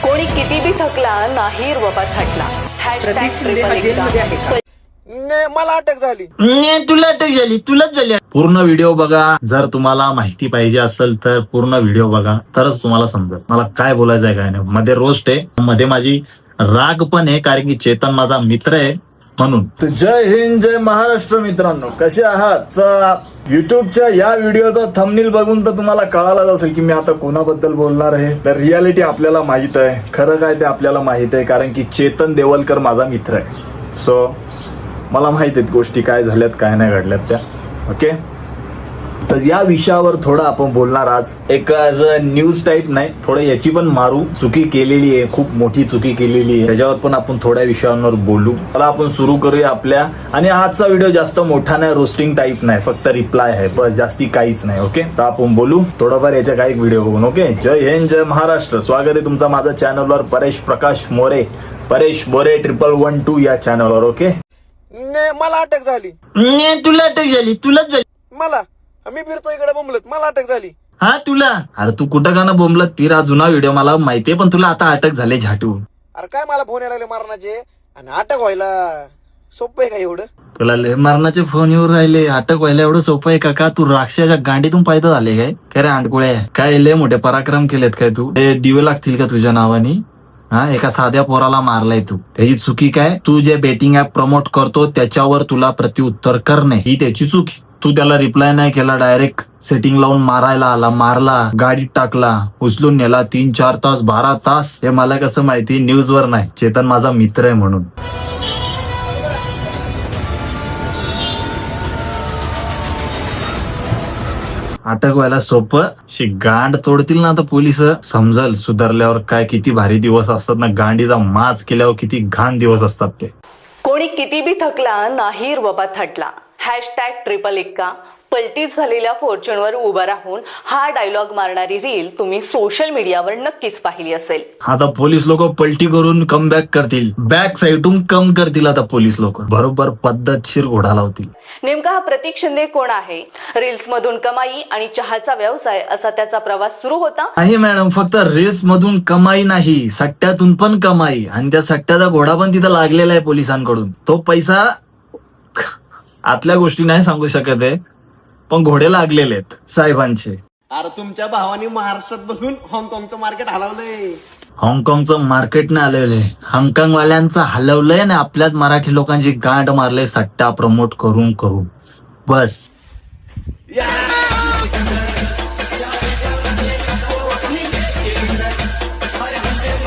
कोणी किती बी थकला नाही बाबा थटला. प्रतीक शिंदे हा जेलमध्ये आहे का? मला अटक झाली. तुला अटक झाली, तुलाच झाली. पूर्ण व्हिडिओ बघा. जर तुम्हाला माहिती पाहिजे असेल तर पूर्ण व्हिडिओ बघा, तरच तुम्हाला समजेल मला काय बोलायचं आहे काय नाही. मध्ये रोस्ट आहे, मध्ये माझी राग पण आहे, कारण की चेतन माझा मित्र आहे म्हणून. जय हिंद, जय महाराष्ट्र मित्रांनो, कसे आहात? युट्यूबच्या या व्हिडिओचा थंबनेल बघून तर तुम्हाला कळालंच असेल की मी आता कोणाबद्दल बोलणार आहे. तर रियालिटी आपल्याला माहित आहे, खरं काय ते आपल्याला माहित आहे, कारण की चेतन देवलकर माझा मित्र आहे. सो मला माहित आहेत गोष्टी काय झाल्यात काय नाही घडल्यात त्या. ओके, तर या विषयावर थोडं आपण बोलणार आज. एक ॲज अ न्यूज टाईप नाही, थोडं याची पण मारू. चुकी केलेली आहे, खूप मोठी चुकी केलेली आहे, त्याच्यावर पण आपण थोड्या विषयांवर बोलू. मला आपण सुरू करूया आपल्या. आणि आजचा व्हिडिओ जास्त मोठा नाही, रोस्टिंग टाईप नाही, फक्त रिप्लाय आहे बस, जास्ती काहीच नाही. ओके, तर आपण बोलू थोडंफार याच्या काही व्हिडिओ बघून. ओके, जय हिंद, जय महाराष्ट्र. स्वागत आहे तुमचं माझ्या चॅनलवर, परेश प्रकाश मोरे, परेश मोरे 1112 या चॅनलवर. ओके, मला अटक झाली. तुला अटक झाली, तुलाच झाली. मला मी फिरतो इकडे बोंबलत, मला अटक झाली. हा तुला, अरे तू कुठं गाणं बोंबलत फिर. हा जुना व्हिडिओ मला माहितीये, पण तुला आता अटक झाले झाटू. अरे काय मला फोन यायला लागले मारण्याचे, आणि अटक व्हायला सोपं आहे का एवढं? तुला लय मारणाचे फोन येऊन राहिले, अटक व्हायला एवढं सोपं आहे का? तू राक्षसाच्या गांडीतून पैदा झाले काय रे अंडकुळे? काय लय मोठे पराक्रम केलेत काय तू? दिवे लागतील का तुझ्या नावानी? हा, एका साध्या पोराला मारलाय तू. त्याची चुकी काय? तू जे बेटिंग ऍप प्रमोट करतो त्याच्यावर तुला प्रत्युत्तर करणे ही त्याची चुकी. तू त्याला रिप्लाय नाही केला, डायरेक्ट सेटिंग लावून मारायला आला, मारला, गाडीत टाकला, उचलून नेला. 3-4 तास 12 तास. हे मला कसं माहिती? न्यूजवर नाही, चेतन माझा मित्र आहे म्हणून. अटक व्हायला सोपं, गांड तोडतील ना आता पोलिस. समजल सुधारल्यावर काय किती भारी दिवस असतात ना, गांडीचा माज केल्यावर किती घाण दिवस असतात ते. कोणी किती बी थकला नाही बाबा थटला. #1 पलटीच झालेल्या फॉर्च्यूनवर उभा राहून हा डायलॉग मारणारी रील तुम्ही सोशल मीडियावर नक्कीच पाहिली असेल. आता पोलीस लोक पलटी करून कम बॅक करतील, बॅक साईडून कम करतील. आता पोलीस लोक बरोबर पद्धतशीर घोडा लावतील. नेमका हा प्रतीक शिंदे कोण आहे? रील्स मधून कमाई आणि चहाचा व्यवसाय असा त्याचा प्रवास सुरू होता. आहे मॅडम, फक्त रील्स मधून कमाई नाही, सट्ट्यातून पण कमाई. आणि त्या सट्ट्याचा घोडा पण तिथं लागलेला आहे पोलिसांकडून. तो पैसा आतल्या गोष्टी नाही सांगू शकत आहे, पण घोडे लागलेले आहेत साहेबांचे. अरे तुमच्या भावानी महाराष्ट्रात बसून हाँगकाँगचं मार्केट हलवलंय. हाँगकाँगचं मार्केट नाही आलेलं आहे, हाँगकाँगवाल्यांचं हलवलंय ना. आपल्याच मराठी लोकांची गांड मारले सट्टा प्रमोट करून करून. बस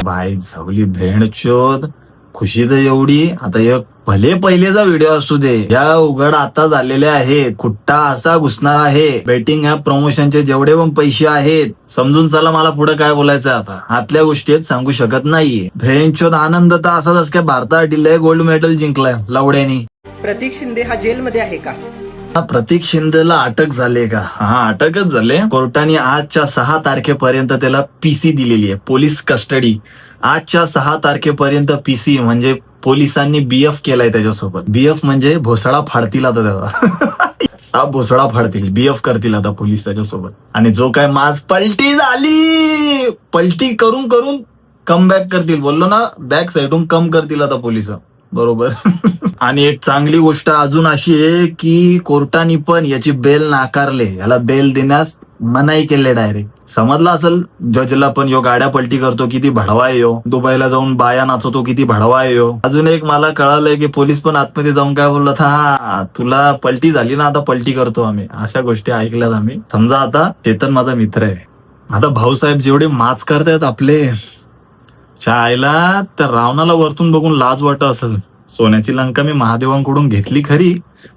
बाई झवली भेंडचोद. खुशी तर एवढी. आता एक भले पहिलेचा व्हिडिओ असू दे, या उघड आता झालेले आहेत. कुट्टा असा घुसणार आहे. बेटिंग ऍप प्रमोशनचे जेवढे पण पैसे आहेत, समजून चला. मला पुढे काय बोलायचं आता, आतल्या गोष्टी आहेत, सांगू शकत नाहीये. भेंचोद आनंद तर असाच काय भारतासाठी गोल्ड मेडल जिंकलाय लवड्यानी. प्रतीक शिंदे हा जेलमध्ये आहे का? प्रतीक शिंदेला अटक झाले का? हा, अटकच झाले. कोर्टाने आजच्या 6 तारखेपर्यंत त्याला पीसी दिलेली आहे, पोलीस कस्टडी. आजच्या 6 तारखेपर्यंत पीसी म्हणजे पोलिसांनी बीएफ केलाय त्याच्यासोबत. बीएफ म्हणजे भोसडा फाडतील आता त्याला. साप भोसडा फाडतील, बीएफ करतील आता पोलीस त्याच्यासोबत. आणि जो काय माज पलटी झाली, पलटी करून करून कम बॅक करतील. बोललो ना, बॅक साईडून कम करतील आता पोलिस. बरोबर. आणि एक चांगली गोष्ट अजून अशी आहे की कोर्टाने पण याची बेल नाकारले. याला बेल देण्यास मनाई केले डायरेक्ट. समजलं असेल जजला पण, यो गाड्या पलटी करतो किती भडवा यो, दुबईला जाऊन बाया नाचवतो किती भडवा यो. अजून एक मला कळालंय की पोलीस पण आतमध्ये जाऊन काय बोलत, हा तुला पलटी झाली ना, आता पलटी करतो आम्ही. अशा गोष्टी ऐकल्यात आम्ही. समजा आता चेतन माझा मित्र आहे. आता भाऊसाहेब जेवढे माच करतायत आपले शाळेला, तर रावणाला वरतून बघून लाज वाटत असेल. सोन्याची लंका मी महादेवांकडून घेतली खरी,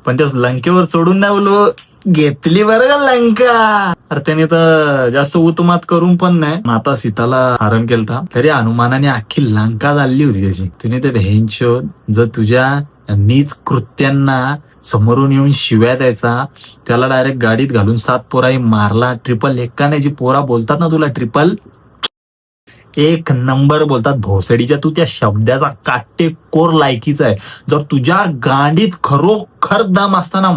पण त्या लंकेवर चढून नाही बोलू, घेतली बरं का लंका. अरे त्याने तर जास्त उतमात करून पण नाही, माता सीताला हरण केलता, तरी हनुमानाने अख्खी लंका झाली होती त्याची. तुम्ही ते भेंचोद जर तुझ्या नीच कृत्यांना समोरून येऊन शिव्या द्यायचा, त्याला डायरेक्ट गाडीत घालून 7 पोराही मारला. 111 जी पोरा बोलतात ना तुला, ट्रिपल एक नंबर बोलतात भोसडीच्या. तू त्या शब्दाचा काटेकोर लायकीचा आहे. जर तुझ्या गांडीत खरोखर दम असताना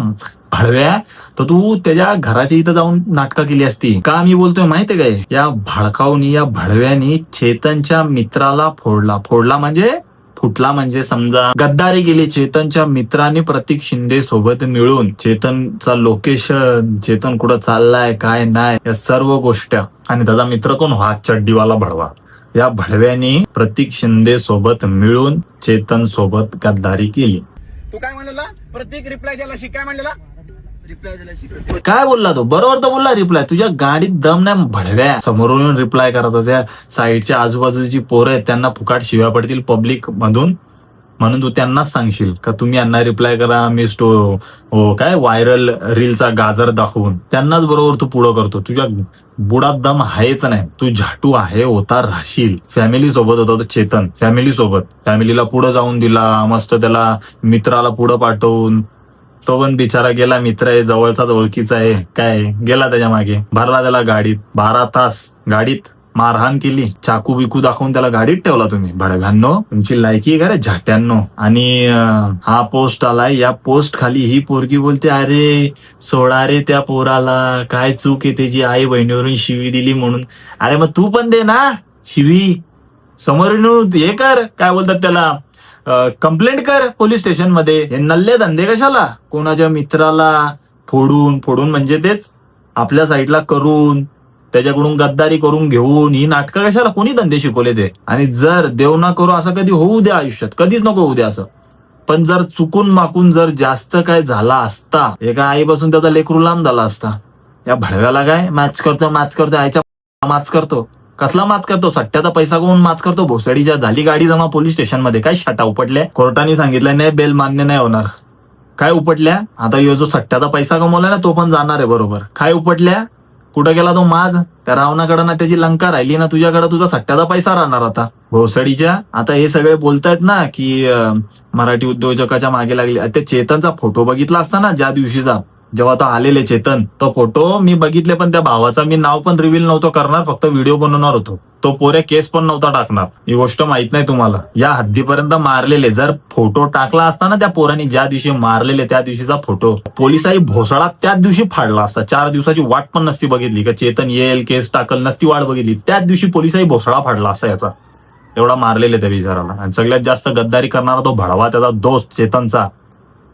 भडव्या, तर तू त्याच्या घराच्या इथं जाऊन नाटकं केली असती. का मी बोलतोय माहितीये काय, या भडकावनी या भडव्यानी चेतनच्या मित्राला फोडला म्हणजे फुटला, म्हणजे समजा गद्दारी केली. चेतनच्या मित्राने प्रतीक शिंदे सोबत मिळून चेतनचा लोकेशन, चेतन कुठं चाललाय काय नाही, या सर्व गोष्टी. आणि त्याचा मित्र कोण, हा चड्डीवाला भडवा. या भडव्याने प्रतीक शिंदे सोबत मिळून चेतन सोबत गद्दारी केली. तू काय म्हणलेला? प्रत्येक रिप्लाय द्यायला शिक. काय म्हणलेला? रिप्लाय द्यायला शिक. काय बोलला तो? बरोबर तर बोलला रिप्लाय. तुझ्या गाडीत दम नाही भडव्या. समोरून येऊन रिप्लाय करत होत्या. साईडच्या आजूबाजूची पोरं आहेत, त्यांना फुकाट शिव्या पडतील पब्लिक मधून, म्हणून तू त्यांनाच सांगशील का तुम्ही यांना रिप्लाय करा, मी काय व्हायरल रीलचा गाजर दाखवून त्यांनाच बरोबर तू पुढं करतो. तुझ्या बुडात दम आहेच नाही. तू झाटू आहे, होता राहशील. फॅमिली सोबत होता तो चेतन, फॅमिली सोबत. फॅमिलीला पुढे जाऊन दिला, मस्त त्याला मित्राला पुढं पाठवून. तो पण बिचारा गेला, मित्र आहे, जवळचाच ओळखीचा आहे, काय गेला त्याच्या मागे, भरला त्याला गाडीत. 12 तास गाडीत मारहाण केली, चाकू बिकू दाखवून त्याला गाडीत ठेवला. तुम्ही भडगांनो, तुमची लायकी आहे का रे झाट्यांनो. आणि हा पोस्ट आलाय, या पोस्ट खाली ही पोरगी बोलते, अरे सोडा रे त्या पोराला, काय चूक आहे त्याची, आई बहिणीवरून शिवी दिली म्हणून. अरे मग तू पण दे ना शिवी, समोरून हे कर, काय बोलतात त्याला, कंप्लेंट कर पोलीस स्टेशन मध्ये. हे नल्ले धंदे कशाला, कोणाच्या मित्राला फोडून म्हणजे तेच आपल्या साईडला करून त्याच्याकडून गद्दारी करून घेऊन, ही नाटकं कशाला, कोणी धंदे शिकवले ते. आणि जर देव ना करू असं कधी होऊ द्या आयुष्यात, कधीच नको होऊ द्या असं. पण जर चुकून माकून जर जास्त काय झाला असता, एका आईपासून त्याचा लेकरू लांब झाला असता. या भडव्याला काय माच करतो आईच्या माच करतो. कसला माच करतो, सट्ट्याचा पैसा कोण माच करतो. भोसडीच्या झाली गाडी जमा पोलीस स्टेशन मध्ये, काय शटा उपटल्या, कोर्टाने सांगितलं नाही बेल मान्य नाही होणार. काय उपटल्या, आता यो जो सट्ट्याचा पैसा कमवलाय ना तो पण जाणार आहे बरोबर. काय उपटल्या, कुठं गेला तो माज, त्या रावणाकडं ना त्याची लंका राहिली ना, तुझ्याकडे तुझा सट्ट्याचा पैसा राहणार आता भोसडीच्या. आता हे सगळे बोलतायत ना की मराठी उद्योजकाच्या मागे लागले. त्या चेतनचा फोटो बघितला असता ना ज्या दिवशीचा, जेव्हा तो आलेले चेतन, तो फोटो मी बघितले, पण त्या भावाचा मी नाव पण रिव्हील नव्हतो करणार, फक्त व्हिडिओ बनवणार होतो. तो पोऱ्या केस पण नव्हता टाकणार. ही गोष्ट माहित नाही तुम्हाला. या हद्दीपर्यंत मारलेले, जर फोटो टाकला असता ना त्या पोरांनी ज्या दिवशी मारलेले त्या दिवशीचा फोटो, पोलिसाही भोसडा त्याच दिवशी फाडला असता. 4 दिवसाची वाट पण नसती बघितली का चेतन येईल केस टाकल, नसती वाट बघितली, त्याच दिवशी पोलिसाही भोसडा फाडला असता याचा. एवढा मारलेले त्या बिचाराला. आणि सगळ्यात जास्त गद्दारी करणारा तो भडवा, त्याचा दोस्त चेतनचा,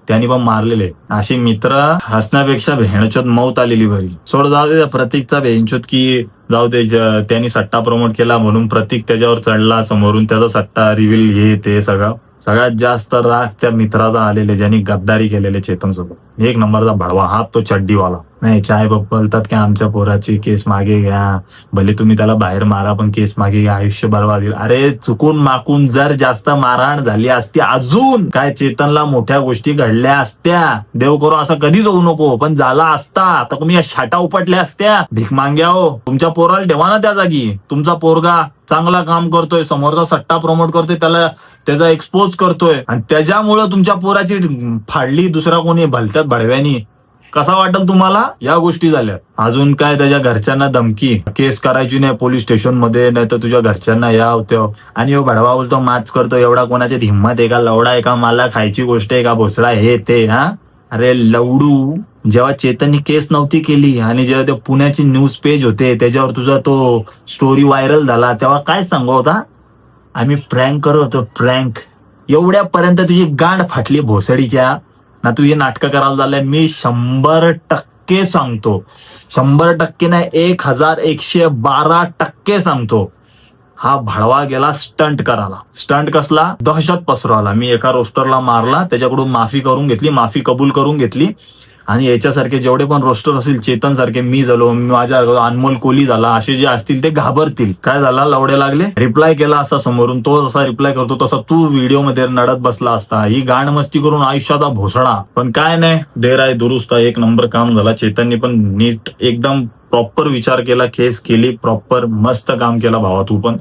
त्यांनी पण मारलेले. अशी मित्र हसण्यापेक्षा भेणचोत मौत आलेली बरी. सोड, जाऊ दे प्रतीकचा भेणचोत की जाऊ दे. त्यांनी सट्टा प्रमोट केला म्हणून प्रतीक त्याच्यावर चढला, समोरून त्याचा सट्टा रिव्हील हे ते सगळं. सगळ्यात जास्त राग त्या मित्राचा आलेले ज्यांनी गद्दारी केलेले चेतन सोबत. 1 नंबरचा भडवा, हात तो चड्डीवाला. नाही चाय बोलतात की आमच्या पोराची केस मागे घ्या, भले तुम्ही त्याला बाहेर मारा पण केस मागे घ्या, आयुष्य बरबाद होईल. अरे चुकून माकून जर जास्त मारहाण झाली असती, अजून काय चेतनला मोठ्या गोष्टी घडल्या असत्या. देव करो असं कधीच होऊ नको, पण झाला असता तर तुम्ही या शाटा उपटल्या असत्या. भीक माग्या हो, तुमच्या पोराला ठेवा ना त्या जागी. तुमचा पोरगा चांगला काम करतोय, समोरचा सट्टा प्रमोट करतोय, त्याचा एक्सपोज करतोय, आणि त्याच्यामुळं तुमच्या पोराची फाडली दुसरा कोणी भलत्यात भडव्यानी. कसा वाटेल तुम्हाला. या गोष्टी झाल्या. अजून काय, त्याच्या घरच्यांना धमकी, केस करायची नाही पोलीस स्टेशन मध्ये, नाही तर तुझ्या घरच्यांना या होत्या. आणि हो भडवा बोलतो माच करतो, एवढा कोणाच्यात हिंमत आहे का, लवडा आहे का, मला खायची गोष्ट आहे का, भोसडा हे ते. हा अरे लवडू, जेव्हा चेतननी केस नव्हती केली आणि जेव्हा ते पुण्याची न्यूज पेज होते त्याच्यावर तुझा तो स्टोरी व्हायरल झाला, तेव्हा काय सांगू होता, आम्ही प्रँक करत होतो, प्रँक. एवढ्यापर्यंत तुझी गांड फाटली भोसडीच्या ना, तू हे नाटकं करायला झालंय. मी 100% सांगतो, 100% नाही, 1112% सांगतो, हा भडवा गेला स्टंट करायला. स्टंट कसला, दहशत पसरवायला. मी एका रोस्टरला मारला, त्याच्याकडून माफी करून घेतली, माफी कबूल करून घेतली. आणि याच्यासारखे जेवढे पण रोस्टर असतील, चेतन सारखे मी झालो, माझ्या अनमोल कोहली झाला, असे जे असतील ते घाबरतील. काय झाला, लवडे लागले. रिप्लाय केला असता समोरून, तो जसा रिप्लाय करतो तसा तू व्हिडिओ मध्ये नडत बसला असता. ही गांड मस्ती करून आयुष्याचा भोसडा. पण काय नाही, देर आहे दुरुस्त, 1 नंबर काम झाला. चेतननी पण नीट एकदम प्रॉपर विचार केला, केस केली प्रॉपर, मस्त काम केला भावा. तू पण,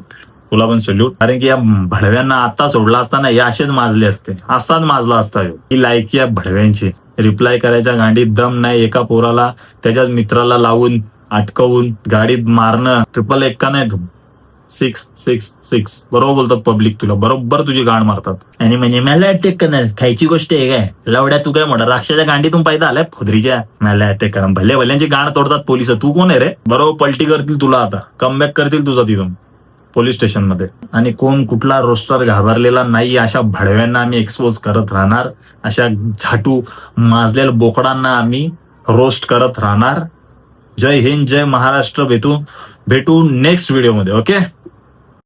तुला पण सल्यूट. कारण की या भडव्यांना आता सोडला असताना या असेच माजले असते, असाच माजला असता. ही लायकी या भडव्यांची. रिप्लाय करायच्या गाडीत दम नाही, एका पोराला त्याच्याच मित्राला लावून अटकवून गाडीत मारणं. 111 नाही, 666 बरोबर बोलतात पब्लिक, तुला बरोबर तुझी गाण मारतात आणि म्हणजे मला अटॅक करणार खायची गोष्ट आहे काय लवड्या, तू काय म्हणा राक्षाच्या गांडीतून पैदा आलाय फुदरीच्या, मला अटॅक करणार भले भल्यांची गाण तोडतात पोलिस, तू कोण आहे रे? बरोबर पलटी करतील तुला, आता कमबॅक करतील तुझा तिथून पोलीस स्टेशन मध्ये. आणि कोण कुठला रोस्टर घाबरलेला नाही, अशा भडव्यांना आम्ही एक्सपोज करत राहणार, अशा झाटू माजलेल्या बोकडांना आम्ही रोस्ट करत राहणार. जय हिंद, जय महाराष्ट्र. भेटू नेक्स्ट व्हिडिओ मध्ये. ओके.